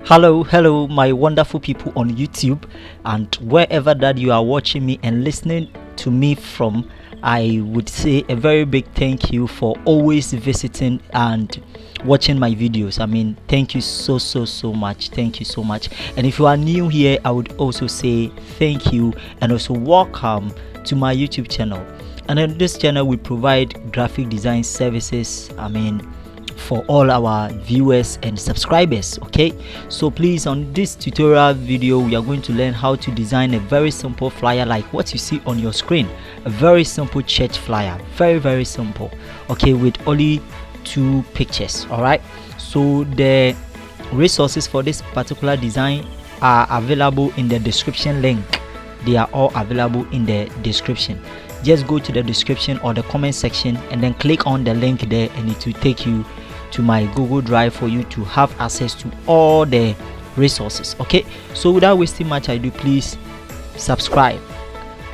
Hello, my wonderful people on YouTube and wherever that you are watching me and listening to me from. I would say a very big thank you for always visiting and watching my videos. Thank you so much. Thank you so much. And if you are new here, I would also say thank you and also welcome to my YouTube channel. And on this channel, we provide graphic design services. For all our viewers and subscribers. Okay, so please, on this tutorial video we are going to learn how to design a very simple flyer like what you see on your screen. A very simple church flyer, very simple. Okay, with only 2 pictures. All right, so the resources for this particular design are available in the description link. They are all available in the description. Just go to the description or the comment section and then click on the link there, and it will take you to my Google Drive for you to have access to all the resources. Okay, so without wasting much ado, please subscribe,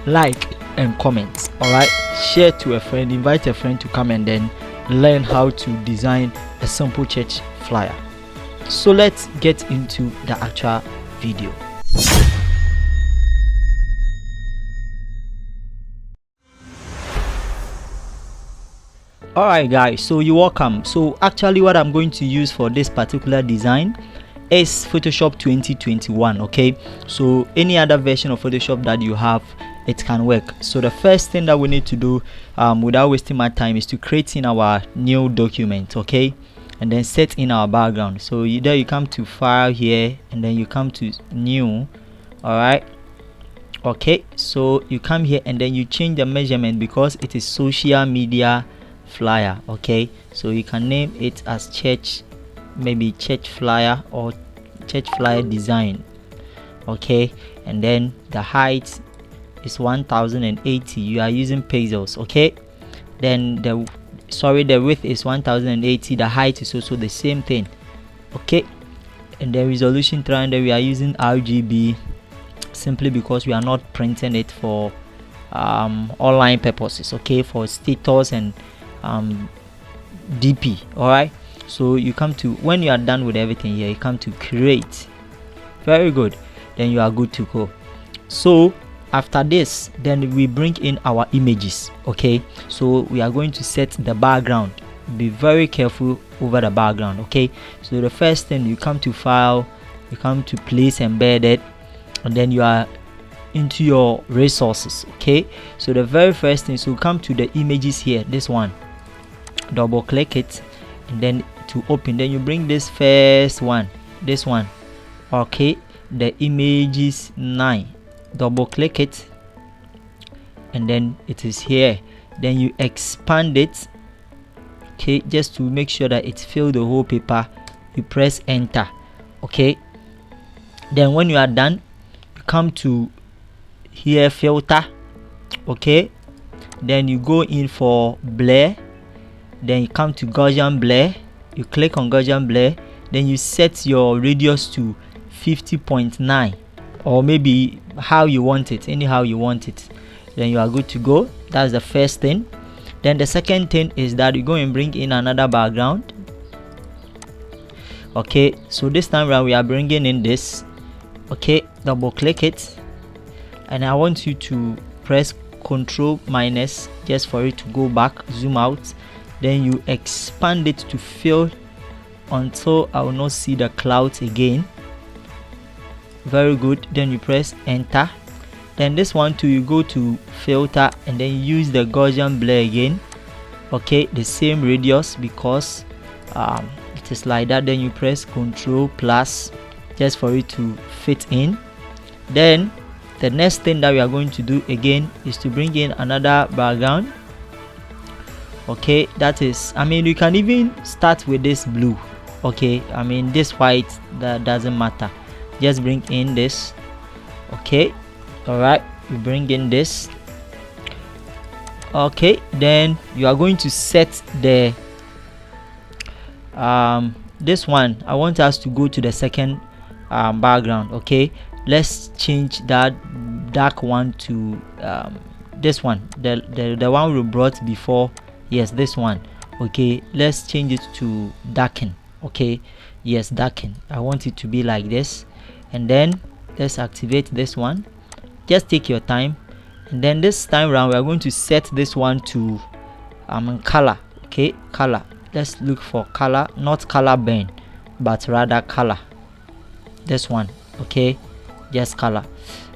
like and comment. All right, share to a friend, invite a friend to come and then learn how to design a simple church flyer. So let's get into the actual video. Alright guys, so you're welcome. So actually what I'm going to use for this particular design is Photoshop 2021. Okay, so any other version of Photoshop that you have, it can work. So the first thing that we need to do without wasting my time is to create in our new document. Okay, and then set in our background. So either you come to file here and then you come to new. Alright, okay, so you come here and then you change the measurement because it is social media flyer. Okay, so you can name it as church, maybe church flyer or church flyer design. Okay, and then the height is 1080. You are using pixels. Okay, then the width is 1080. The height is also the same thing. Okay, and the resolution 300. We are using RGB simply because we are not printing it for online purposes. Okay, for status and DP. all right, so you come to, when you are done with everything here, you come to create. Very good, then you are good to go. So after this, then we bring in our images. Okay, so we are going to set the background. Be very careful over the background. Okay, so the first thing, you come to file, you come to place embedded, and then you are into your resources. Okay, so the very first thing, so come to the images here, this one, double click it and then to open, then you bring this first one, this one. Okay, the images 9, double click it and then it is here. Then you expand it. Okay, just to make sure that it fills the whole paper, you press enter. Okay, then when you are done, you come to here, filter. Okay, then you go in for blur, then you come to Gaussian blur, you click on Gaussian blur, then you set your radius to 50.9 or maybe how you want it, anyhow you want it, then you are good to go. That's the first thing. Then the second thing is that you go and bring in another background. Okay, so this time around we are bringing in this. Okay, double click it and I want you to press Ctrl minus just for it to go back, zoom out, then you expand it to fill until I will not see the clouds again. Very good, then you press enter. Then this one too, you go to filter and then you use the Gaussian blur again. Okay, the same radius because it is like that. Then you press Ctrl plus just for it to fit in. Then the next thing that we are going to do again is to bring in another background. Okay, that is, you can even start with this blue. Okay, this white, that doesn't matter, just bring in this. Okay, all right, you bring in this. Okay, then you are going to set the this one. I want us to go to the second background. Okay, let's change that dark one to this one, the one we brought before. Yes, this one. Okay, let's change it to darken. Okay, Yes, darken. I want it to be like this. And then let's activate this one. Just take your time. And then this time around, we are going to set this one to color. Okay, color. Let's look for color, not color burn, but rather color. This one. Okay, just color.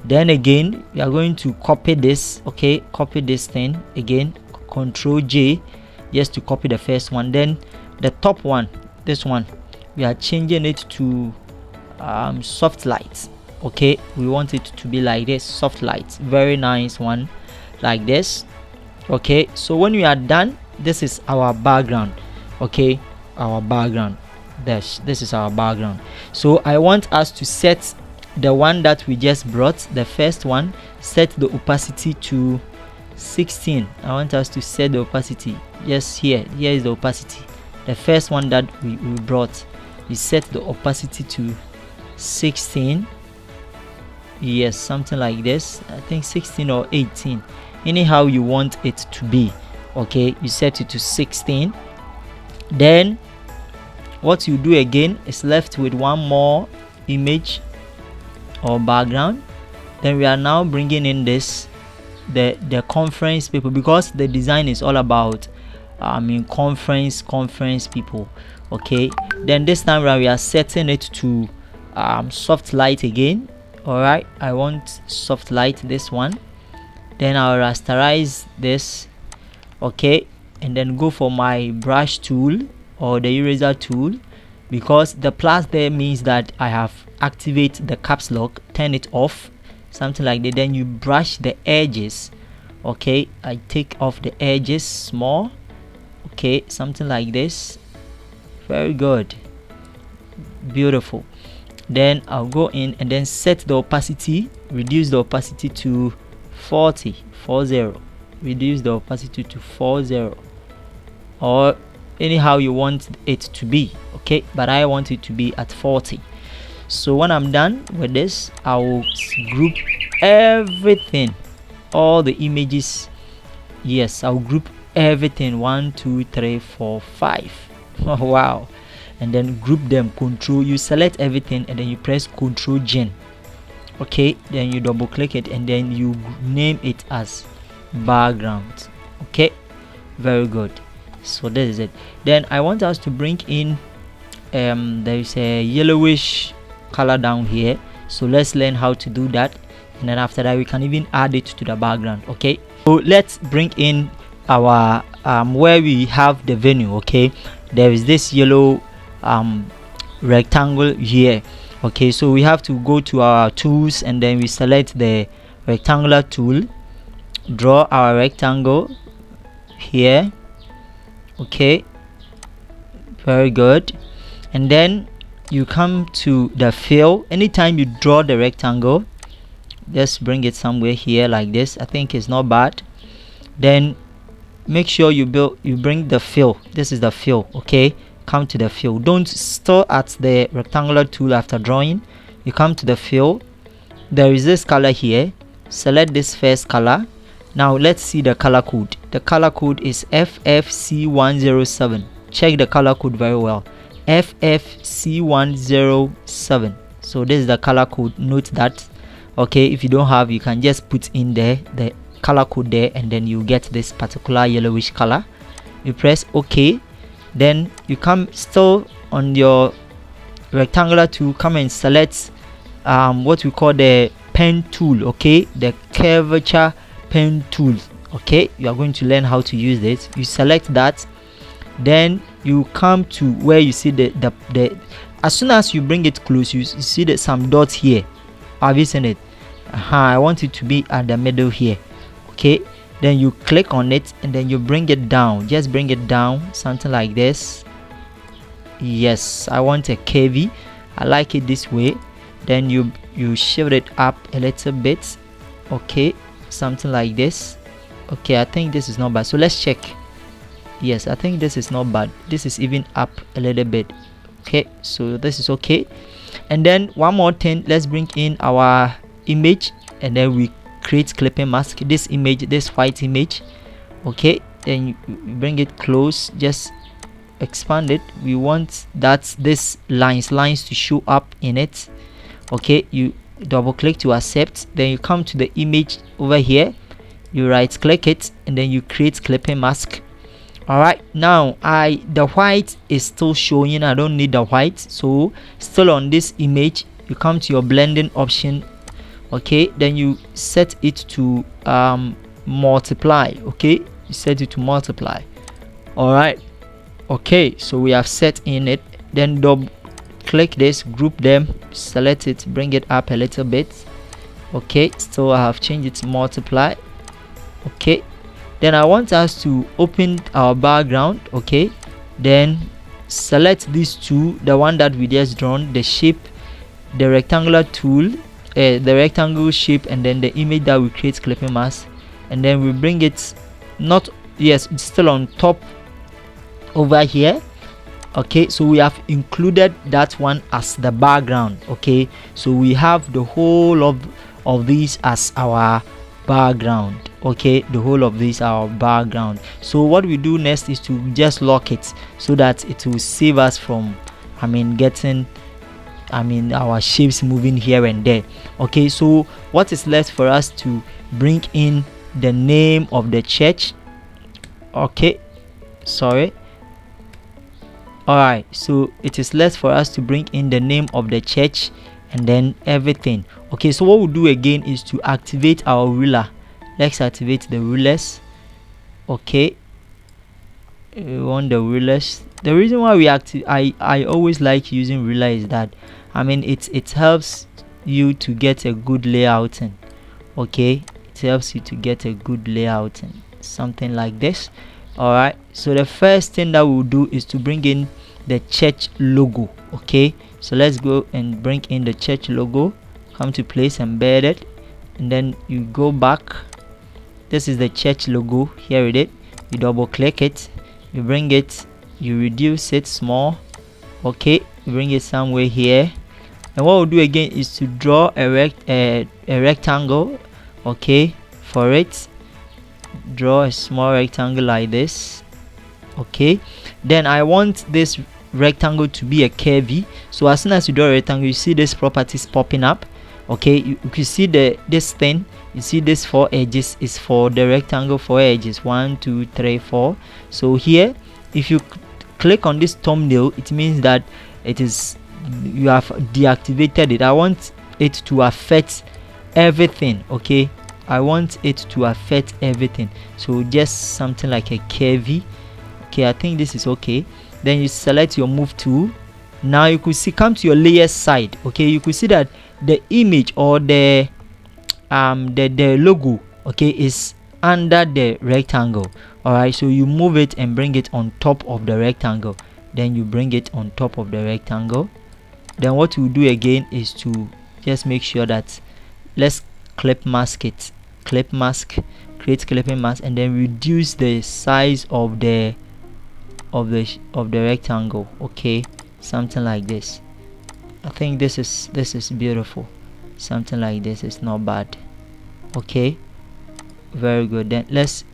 Then again, we are going to copy this. Okay, copy this thing again. Control J, just to copy the first one. Then the top one, this one, we are changing it to soft light. Okay, we want it to be like this, soft light. Very nice one, like this. Okay, so when we are done, this is our background. Okay, our background. This is our background. So I want us to set the one that we just brought, the first one. Set the opacity to 16. I want us to set the opacity just here. Here is the opacity. The first one that we brought, we set the opacity to 16. Yes, something like this. I think 16 or 18, anyhow you want it to be. Okay, you set it to 16. Then what you do again is left with one more image or background. Then we are now bringing in this, the conference people, because the design is all about conference people. Okay, then this time around we are setting it to soft light again. All right, I want soft light, this one. Then I'll rasterize this. Okay, and then go for my brush tool or the eraser tool, because the plus there means that I have activated the caps lock, turn it off, something like that. Then you brush the edges. Okay, I take off the edges small. Okay, something like this. Very good, beautiful. Then I'll go in and then set the opacity, reduce the opacity to 40. Reduce the opacity to 40, or anyhow you want it to be. Okay, but I want it to be at 40. So when I'm done with this, I will group everything, all the images. Yes, I'll group everything, 1 2 3 4 5. Oh, wow. And then group them. You select everything and then you press Control Gen. Okay, then you double click it and then you name it as background. Okay, very good. So this is it. Then I want us to bring in there is a yellowish color down here, so let's learn how to do that, and then after that we can even add it to the background. Okay, so let's bring in our where we have the venue. Okay, there is this yellow rectangle here. Okay, so we have to go to our tools and then we select the rectangular tool, draw our rectangle here. Okay, very good. And then you come to the fill. Anytime you draw the rectangle, just bring it somewhere here like this. I think it's not bad. Then make sure you bring the fill. This is the fill. Okay, come to the fill. Don't start at the rectangular tool after drawing. You come to the fill. There is this color here. Select this first color. Now let's see the color code. The color code is FFC107. Check the color code very well. FFC107. So this is the color code. Note that. Okay, if you don't have, you can just put in there the color code there, and then you get this particular yellowish color. You press OK. Then you come still on your rectangular tool, come and select what we call the pen tool. Okay, the curvature pen tool. Okay, you are going to learn how to use it. You select that, then you come to where you see the as soon as you bring it close, you see that some dots here. Have you seen it? I want it to be at the middle here. Okay, then you click on it and then you bring it down. Just bring it down, something like this. Yes, I want a curvy. I like it this way. Then you shift it up a little bit. Okay, something like this. Okay, I think this is not bad, so let's check. Yes, I think this is not bad. This is even up a little bit. Okay, so this is okay. And then one more thing, let's bring in our image and then we create clipping mask. This image, this white image. Okay, then you bring it close, just expand it, we want that this lines to show up in it. Okay, you double click to accept, then you come to the image over here, you right click it, and then you create clipping mask. All right, now the white is still showing, I don't need the white, so still on this image, you come to your blending option. Okay, then you set it to multiply. Okay, you set it to multiply. All right, okay, so we have set in it, then double click this, group them, select it, bring it up a little bit. Okay, still I have changed it to multiply. Okay, then I want us to open our background. Okay, then select these two, the one that we just drawn, the shape, the rectangular tool, the rectangle shape, and then the image that we create clipping mask, and then we bring it, not, yes, it's still on top over here. Okay, so we have included that one as the background. Okay, so we have the whole of these as our background. Okay, the whole of this our background. So what we do next is to just lock it so that it will save us from getting our shapes moving here and there. Okay, so what is left for us to bring in the name of the church. Okay, sorry. All right, so it is left for us to bring in the name of the church and then everything. Okay, so what we'll do again is to activate our ruler. Let's activate the rulers. Okay, we want the rulers. The reason why I always like using ruler is that it helps you to get a good layouting. Okay, it helps you to get a good layouting, something like this. All right, so the first thing that we'll do is to bring in the church logo. Okay, so let's go and bring in the church logo. Come to place embedded, and then you go back. This is the church logo. Here it is. You double click it, you bring it, you reduce it small. Okay, you bring it somewhere here, and what we'll do again is to draw a rectangle. Okay, for it, draw a small rectangle like this. Okay, then I want this rectangle to be a curvy, so as soon as you draw a rectangle, you see this properties popping up. Okay, you can see this thing, you see this 4 edges is for the rectangle, 4 edges, 1 2 3 4. So here, if you click on this thumbnail, it means that you have deactivated it. I want it to affect everything. Okay, I want it to affect everything, so just something like a curvy. Okay, I think this is okay. Then you select your move tool. Now you could see, come to your layers side. Okay, you could see that the image or the logo, okay, is under the rectangle. All right, so you move it and bring it on top of the rectangle. Then you bring it on top of the rectangle. Then what you do again is to just make sure that, let's clip mask it, clip mask, create clipping mask, and then reduce the size of the rectangle. Okay, something like this. I think this is beautiful. Something like this is not bad. Okay, very good. Then let's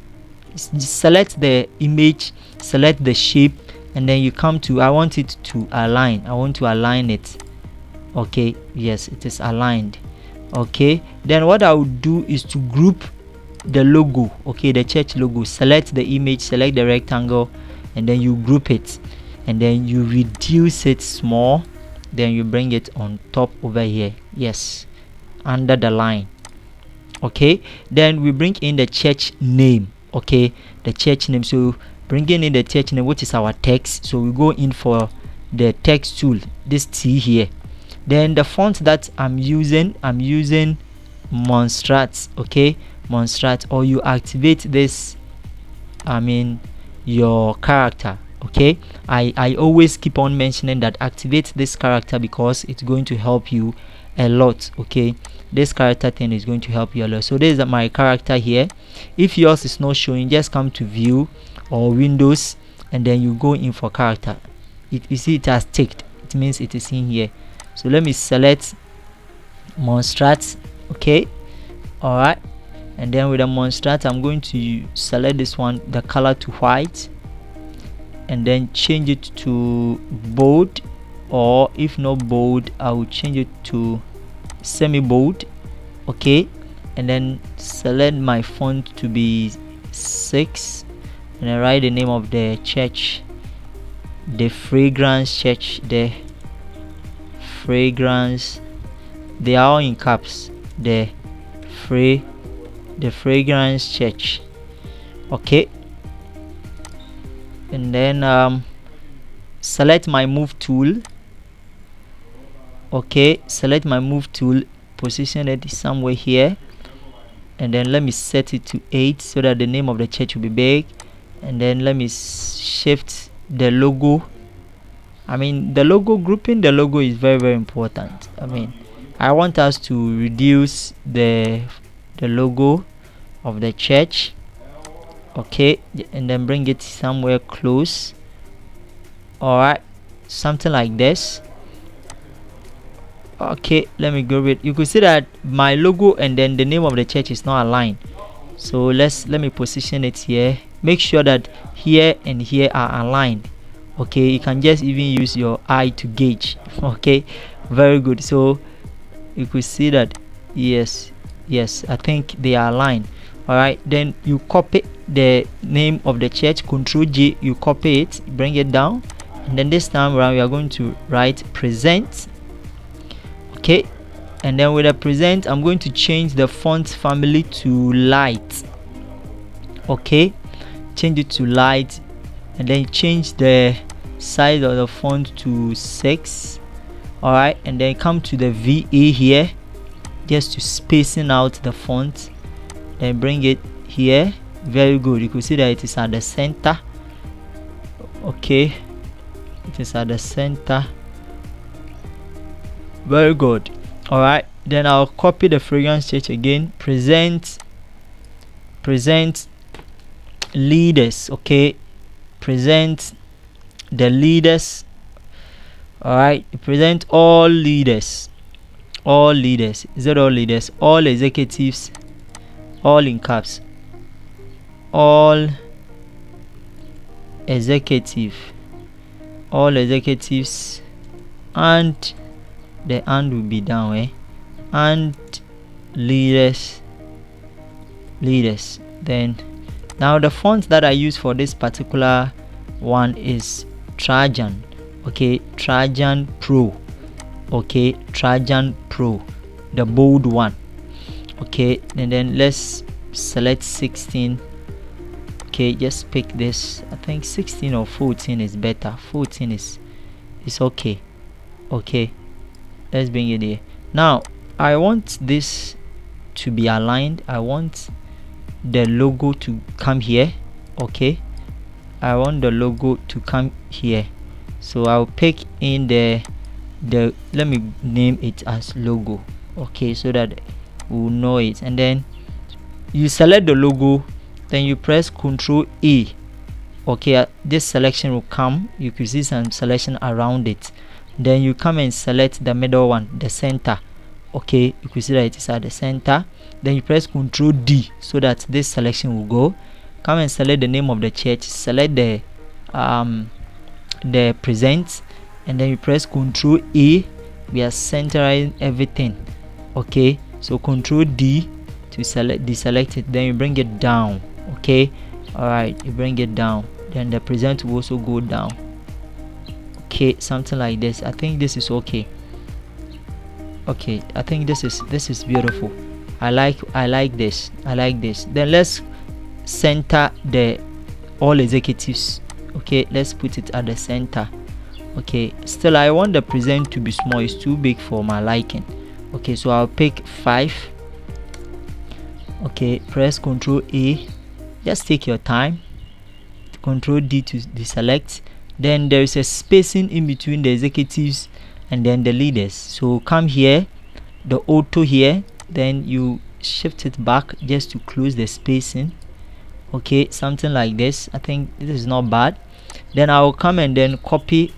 select the image, select the shape, and then you come to, I want it to align. I want to align it. Okay, yes, it is aligned. Okay, then what I would do is to group the logo. Okay, the church logo. Select the image, select the rectangle, and then you group it, and then you reduce it small, then you bring it on top over here. Yes, under the line. Okay, then we bring in the church name. Okay, the church name. So bringing in the church name, which is our text. So we go in for the text tool, this T here. Then the font that I'm using Monstrat. Okay, Monstrat, or you activate this, your character. Okay, I always keep on mentioning that activate this character because it's going to help you a lot. Okay, this character thing is going to help you a lot. So this is my character here. If yours is not showing, just come to view or windows, and then you go in for character. You see it has ticked, it means it is in here. So let me select Monstrat. Okay, all right, and then with the Monstrat, I'm going to select this one, the color to white, and then change it to bold, or if not bold, I will change it to semi-bold. Okay, and then select my font to be 6, and I write the name of the church, the Fragrance Church. The Fragrance, they are all in caps, the Fragrance Church. Okay, and then select my move tool. Okay, select my move tool, position it somewhere here, and then let me set it to 8 so that the name of the church will be big. And then let me shift the logo. I mean, the logo, grouping the logo is very, very important. I mean, I want us to reduce the logo of the church. Okay, and then bring it somewhere close. Alright, something like this. Okay, let me go with, you could see that my logo and then the name of the church is not aligned. So let me position it here. Make sure that here and here are aligned. Okay, you can just even use your eye to gauge. Okay, very good. So you could see that yes, I think they are aligned. All right, then you copy the name of the church, Control J, you copy it, bring it down, and then this time around we are going to write present. Okay, and then with the present, I'm going to change the font family to light. Okay, change it to light, and then change the size of the font to 6. All right, and then come to the VA here, just to spacing out the font, then bring it here. Very good. You can see that it is at the center. Okay, it is at the center. Very good. All right, then I'll copy the Fragrance Church again. Present leaders. Okay, present the leaders. All right, present all leaders. Is it all leaders? All executives, all in caps, all executives, and the and will be down, and leaders. Then now the font that I use for this particular one is Trajan. Okay, Trajan Pro. Okay, Trajan Pro, the bold one. Okay, and then let's select 16. Okay, just pick this. I think 16 or 14 is better. 14 is okay. Okay, let's bring it here. Now I want this to be aligned. I want the logo to come here. Okay, I want the logo to come here, so I'll pick in the let me name it as logo. Okay, so that we'll know it, and then you select the logo, then you press Ctrl A. Okay, this selection will come. You can see some selection around it. Then you come and select the middle one, the center. Okay, you can see that it is at the center. Then you press Ctrl D so that this selection will go. Come and select the name of the church, select the present, and then you press Ctrl A. We are centering everything. Okay, so Ctrl D to deselect it, then you bring it down. Okay, all right, you bring it down, then the present will also go down. Okay, something like this. I think this is okay. Okay, I think this is beautiful. I like this. Then let's center the all executives. Okay, let's put it at the center. Okay, still I want the present to be small. It's too big for my liking. Okay, so I'll pick 5. Okay, press Ctrl A. Just take your time. Ctrl D to deselect. Then there is a spacing in between the executives and then the leaders. So come here, the auto here, then you shift it back just to close the spacing. Okay, something like this. I think this is not bad. Then I will come and then copy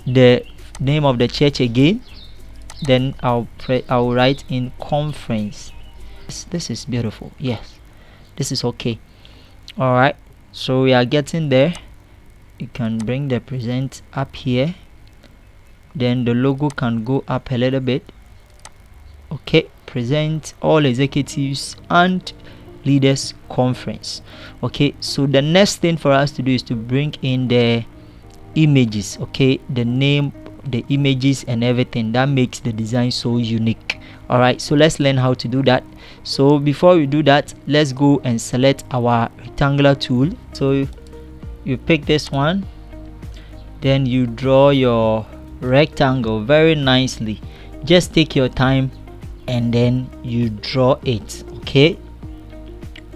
the name of the church again. Then I'll write in conference. This is beautiful. Yes, this is okay. All right, so we are getting there. you can bring the present up here, then the logo can go up a little bit. Okay, present all executives and leaders conference. Okay, so the next thing for us to do is to bring in the images. Okay, the name, the images and everything that makes the design so unique. All right, so let's learn how to do that. So before we do that, let's go and select our rectangular tool. So you pick this one, then you draw your rectangle very nicely. Just take your time and then you draw it. Okay,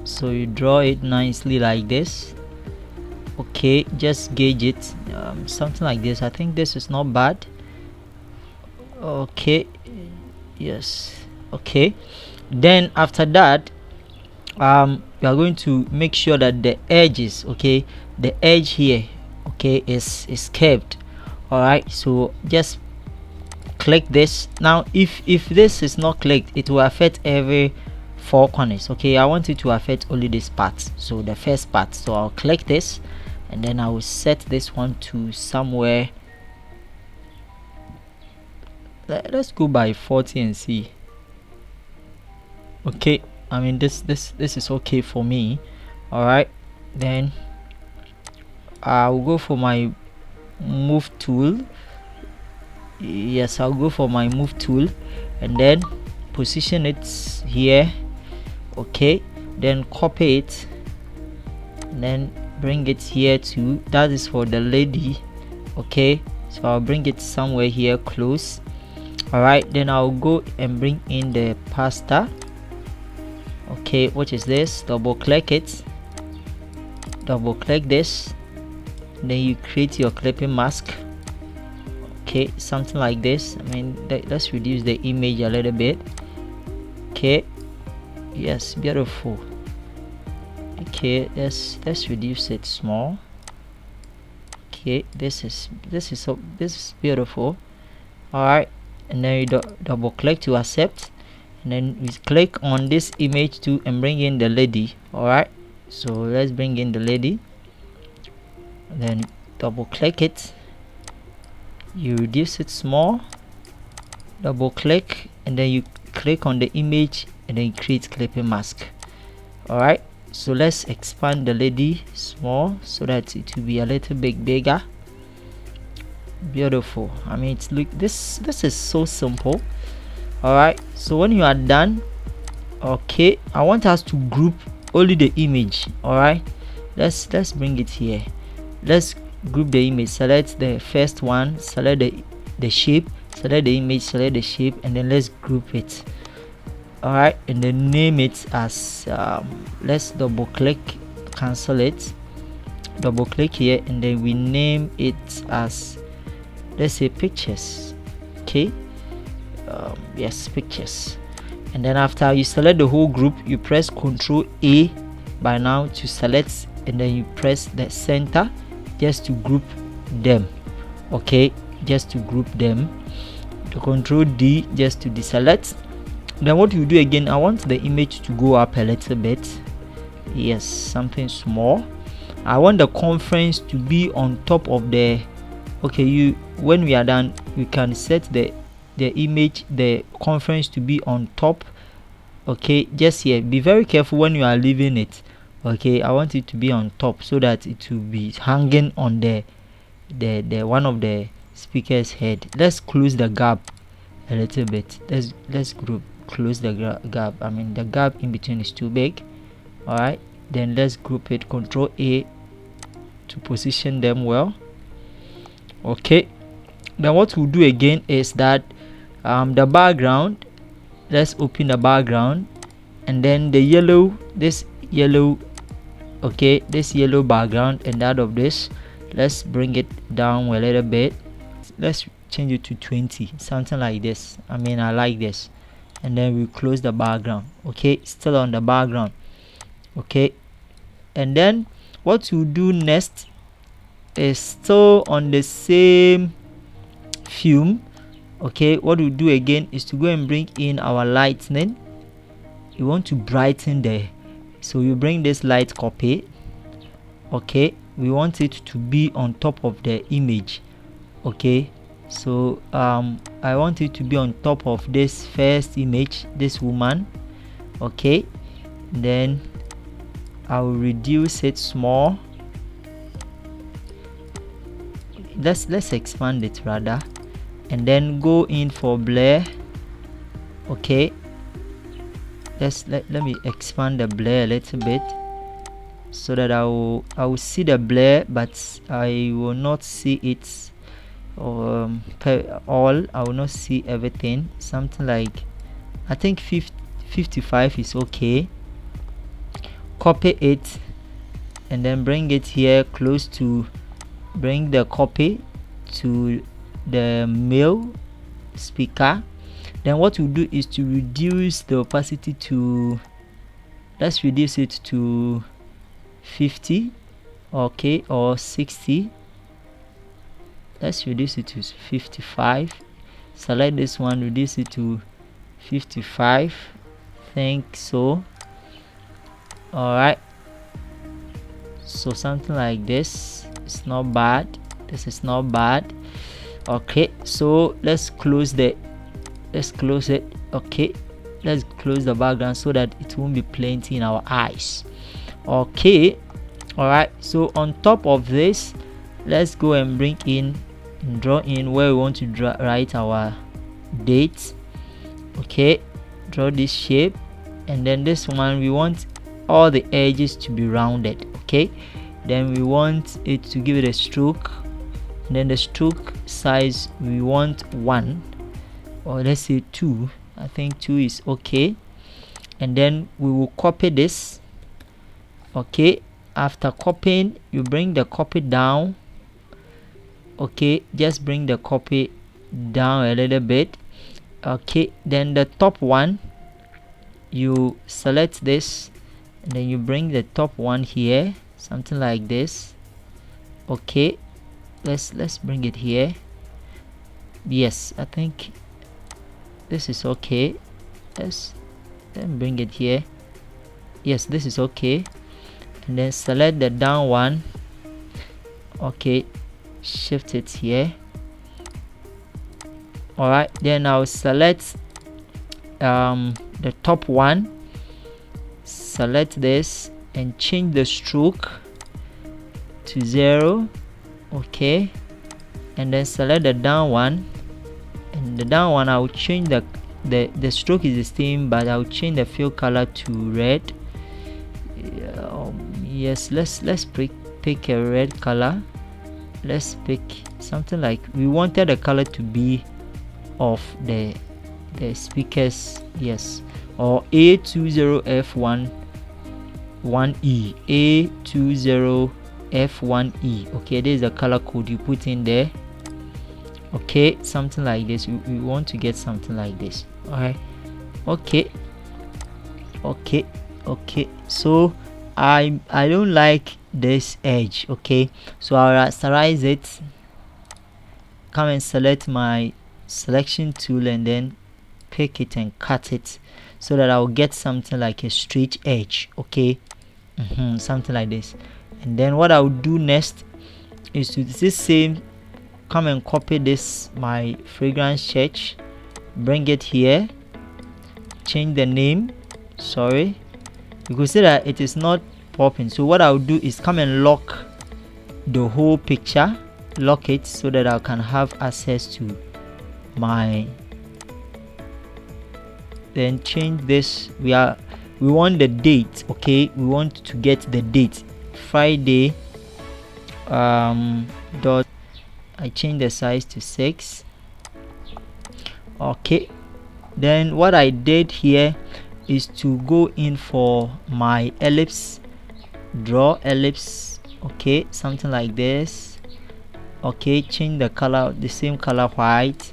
so you draw it nicely like this. Okay, just gauge it, something like this. I think this is not bad. Okay, yes. Okay, then after that, we are going to make sure that the edges, okay, the edge here, okay, is curved. All right, so just click this. Now if this is not clicked, it will affect every 4 corners. Okay, I want it to affect only this part, so the first part. So I'll click this and then I will set this one to somewhere, let's go by 40 and see. Okay, I mean this is okay for me. All right, then I'll go for my move tool. Yes, I'll go for my move tool and then position it here. Okay, then copy it and then bring it here too. That is for the lady. Okay, so I'll bring it somewhere here close. All right, then I'll go and bring in the pastor. Okay, which is this. Double click it, double click this, then you create your clipping mask. Okay, something like this. I mean, let's reduce the image a little bit. Okay, yes, beautiful. Okay, let's reduce it small. Okay, this is beautiful. All right, and then you double click to accept, and then we click on this image too and bring in the lady. All right, so let's bring in the lady, then double click it, you reduce it small, double click, and then you click on the image and then create clipping mask. All right, so let's expand the lady small so that it will be a little bit bigger. Beautiful. I mean, it's look, this is so simple. All right, so when you are done, okay, I want us to group only the image. All right, let's bring it here. Let's group the image. Select the first one, select the shape, select the image, select the shape, and then let's group it. All right, and then name it as let's double click, cancel it, double click here, and then we name it as, let's say, pictures. Okay, yes, pictures. And then after you select the whole group, you press Ctrl A by now to select, and then you press the center just to group them. Okay, just to group them. The Ctrl D just to deselect. Then what you do again, I want the image to go up a little bit. Yes, something small. I want the conference to be on top of the, okay, when we are done, we can set the image, the conference to be on top. Okay, just here, be very careful when you are leaving it. Okay, I want it to be on top so that it will be hanging on the one of the speaker's head. Let's close the gap a little bit. Let's close the gap. I mean, the gap in between is too big. All right, then let's group it. Ctrl A to position them well. Okay, then what we'll do again is that the background, let's open the background, and then the yellow, this yellow, okay, this yellow background and that of this, let's bring it down a little bit. Let's change it to 20, something like this. I mean, I like this. And then we close the background. Okay, still on the background. Okay, and then what you do next is still on the same film. Okay, what we do again is to go and bring in our lightning. You want to brighten there, so you bring this light copy. Okay, we want it to be on top of the image. Okay, so I want it to be on top of this first image, this woman. Okay, then I will reduce it small. Let's expand it rather, and then go in for blur. Okay, let me expand the blur a little bit so that I will see the blur, but I will not see it all. I will not see everything. Something like, I think 55 is okay. Copy it and then bring it here close to, bring the copy to the male speaker. Then what we'll do is to reduce the opacity to, let's reduce it to 50, okay, or 60. Let's reduce it to 55. Select this one, reduce it to 55. Think so. Alright, so something like this. It's not bad. This is not bad. Okay, so let's close it. Okay, let's close the background so that it won't be plenty in our eyes. Okay, all right, so on top of this, let's go and bring in, draw in where we want to write our date. Okay, draw this shape, and then this one we want all the edges to be rounded. Okay, then we want it to give it a stroke, and then the stroke size we want 1, or let's say 2. I think 2 is okay. And then we will copy this. Okay, after copying, you bring the copy down. Okay, just bring the copy down a little bit. Okay, then the top one, you select this, and then you bring the top one here, something like this. Okay, let's bring it here. Yes, I think this is okay. Let's then bring it here. Yes, this is okay. And then select the down one. Okay, shift it here. All right, then I'll select the top one, select this and change the stroke to 0. Okay, and then select the down one, and the down one I will change the stroke is the same, but I'll change the fill color to red. Yes, let's pick a red color. Let's pick something like, we wanted the color to be of the speakers. Yes, or A20F1 1E, A20F1E. okay, this is the color code you put in there. Okay, something like this. We want to get something like this. All right, okay, so I don't like this edge. Okay, so I'll rasterize it. Come and select my selection tool and then pick it and cut it so that I'll get something like a straight edge. Okay, something like this. And then what I'll do next is to this same, come and copy this, my fragrance church, bring it here, change the name. Sorry, you could see that it is not popping. So what I'll do is come and lock the whole picture, lock it so that I can have access to my, then change this. We want the date. Okay, we want to get the date, Friday. Dot, I change the size to 6. Okay, then what I did here is to go in for my ellipse, draw ellipse. Okay, something like this. Okay, change the color, the same color, white,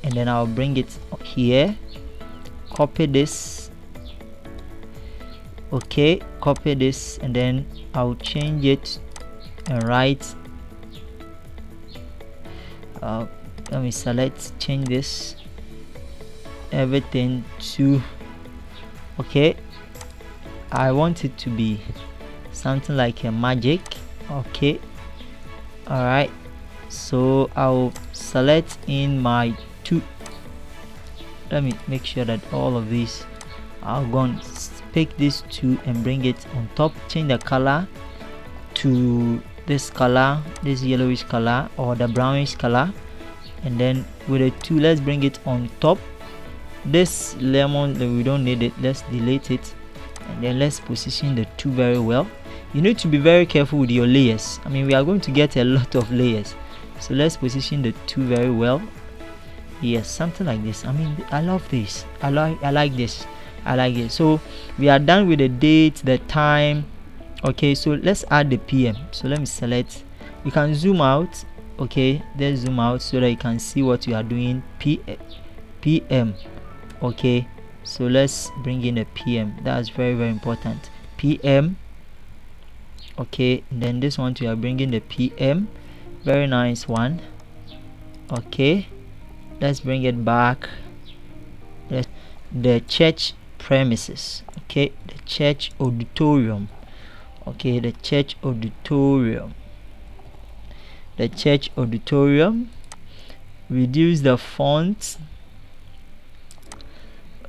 and then I'll bring it here, copy this. Okay, copy this, and then I'll change it and write, let me select, change this, everything to, okay, I want it to be something like a magic. Okay, all right, so I'll select in my two. Let me make sure that all of these are gone. Pick these two and bring it on top. Change the color to this color, this yellowish color or the brownish color, and then with the two, let's bring it on top. This lemon, we don't need it, let's delete it, and then let's position the two very well. You need to be very careful with your layers. I mean, we are going to get a lot of layers, so let's position the two very well. Yes, something like this. I mean, I love this. I like this. I like it. So we are done with the date, the time. Okay, so let's add the PM. So let me select. You can zoom out. Okay, then zoom out so that you can see what you are doing. PM. Okay, so let's bring in a PM. That's very, very important. PM. Okay, and then this one we are bringing the PM. Very nice one. Okay, let's bring it back. The church premises. Okay, the church auditorium. Okay, the church auditorium. The church auditorium. Reduce the font.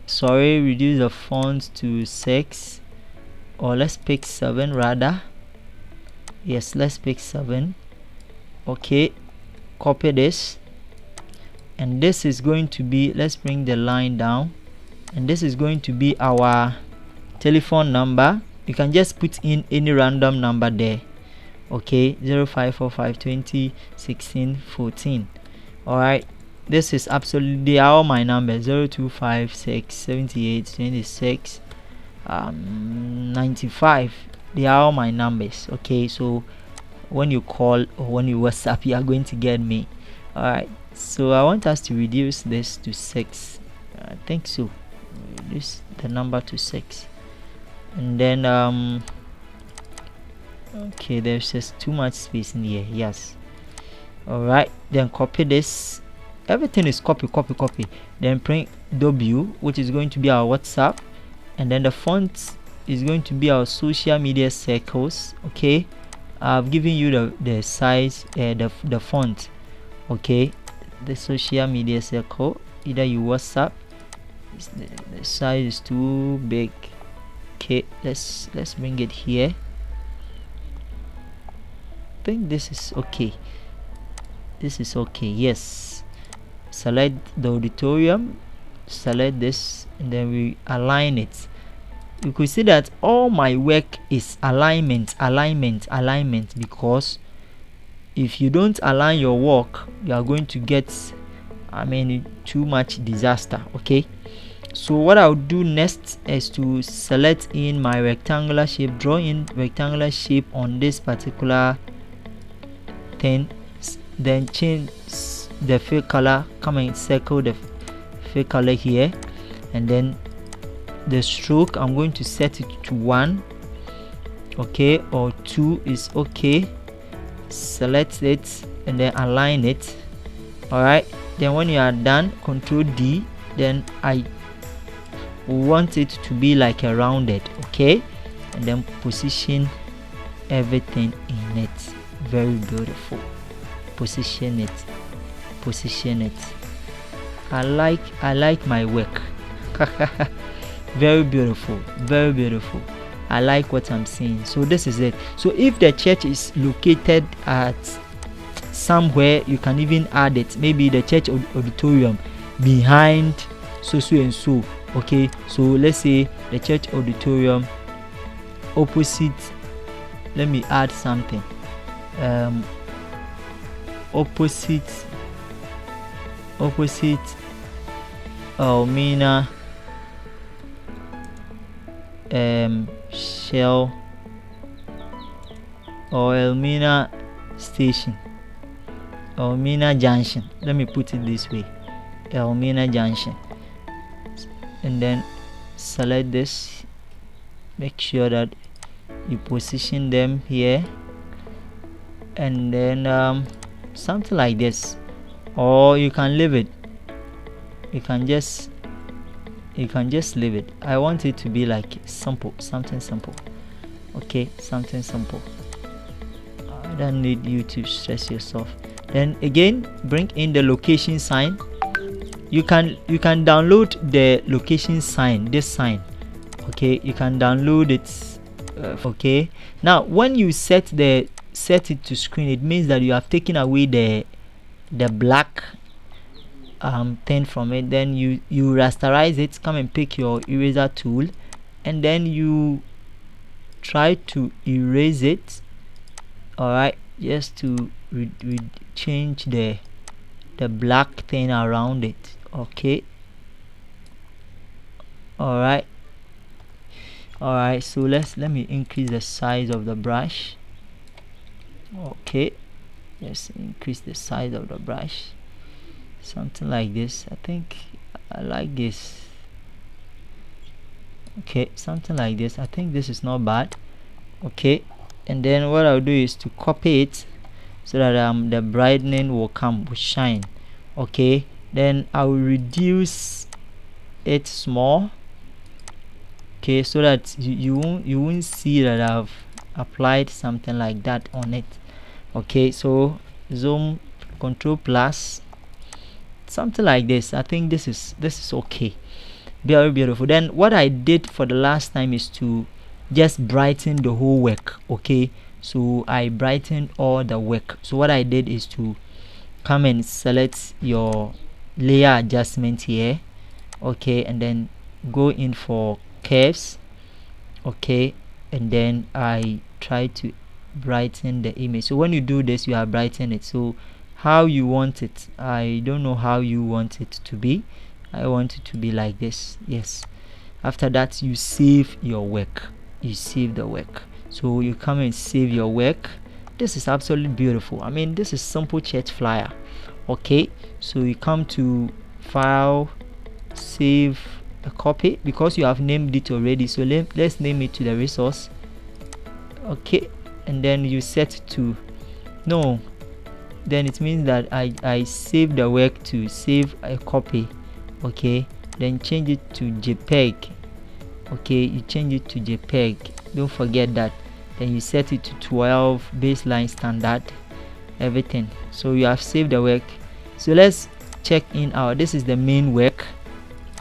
Sorry, reduce the font to 6, or let's pick 7 rather. Yes, let's pick 7. Okay, copy this, and this is going to be, let's bring the line down, and this is going to be our telephone number. You can just put in any random number there. Okay, 0545201614. all right, this is absolutely, they are all my numbers. 0256 78 26 95. They are all my numbers. Okay, so when you call or when you WhatsApp, you are going to get me. All right, so I want us to reduce this to 6. I think so. Reduce the number to 6, and then okay, there's just too much space in here. Yes. All right, then copy this. Everything is copy. Then print W, which is going to be our WhatsApp, and then the font is going to be our social media circles. Okay, I've given you the size, the font. Okay, the social media circle, either you WhatsApp, the size is too big. Okay, let's bring it here. I think this is okay. This is okay. Yes, select the auditorium, select this, and then we align it. You could see that all my work is alignment, because if you don't align your work, you are going to get, I mean, too much disaster. Okay, so what I'll do next is to select in my rectangular shape, draw in rectangular shape on this particular thing, then change the fill color, come and circle the fill color here, and then the stroke, I'm going to set it to 1. Okay, or 2 is okay. Select it and then align it. All right, then when you are done, Control D, then I want it to be like a rounded. Okay, and then position everything in it. Very beautiful. Position it. I like my work. Very beautiful. I like what I'm seeing. So this is it. So if the church is located at somewhere, you can even add it. Maybe the church auditorium behind so and so. Okay, so let's say the church auditorium opposite, let me add something, opposite Elmina Shell or Elmina Station, Elmina Junction. Let me put it this way, Elmina Junction, and then select this. Make sure that you position them here, and then something like this, or you can leave it. You can just leave it. I want it to be like simple, something simple. Okay, something simple. I don't need you to stress yourself. Then again, bring in the location sign. You can download the location sign, this sign. Okay, you can download it. Okay, now when you set it to screen, it means that you have taken away the black thing from it. Then you rasterize it. Come and pick your eraser tool, and then you try to erase it. All right, just to change the black thing around it. Okay, all right, so let me increase the size of the brush. Okay, let's increase the size of the brush, something like this. I think I like this. Okay, something like this. I think this is not bad. Okay, and then what I'll do is to copy it so that the brightening will shine. Okay, then I will reduce it small. Okay, so that you won't see that I've applied something like that on it. Okay, so zoom, control plus, something like this. I think this is okay, very beautiful. Then what I did for the last time is to just brighten the whole work. Okay, so I brightened all the work. So what I did is to come and select your layer adjustment here. Okay, and then go in for curves. Okay, and then I try to brighten the image. So when you do this, you are brightening it. So how you want it, I don't know how you want it to be. I want it to be like this. Yes, after that you save your work. You save the work. So you come and save your work. This is absolutely beautiful. I mean, this is simple church flyer. Okay, so you come to file, save a copy, because you have named it already. So let's name it to the resource. Okay, and then you set to no, then it means that I save the work to save a copy. Okay, then change it to JPEG. Okay, you change it to JPEG, don't forget that. Then you set it to 12 baseline standard, everything. So you have saved the work. So let's check in out. This is the main work,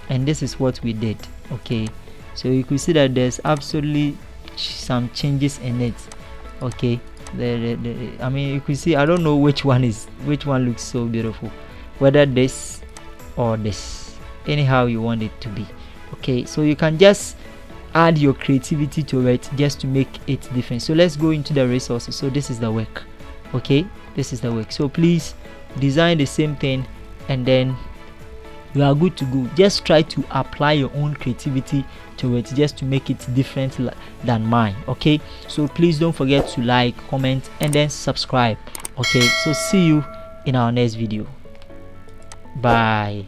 and this is what we did. Okay, so you could see that there's absolutely some changes in it. Okay, I mean, you could see, I don't know which one looks so beautiful, whether this or this, anyhow you want it to be. Okay, so you can just add your creativity to it just to make it different. So let's go into the resources. So this is the work. Okay, this is the work. So please design the same thing, and then you are good to go. Just try to apply your own creativity to it just to make it different than mine. Okay, so please don't forget to like, comment, and then subscribe. Okay, so see you in our next video. Bye.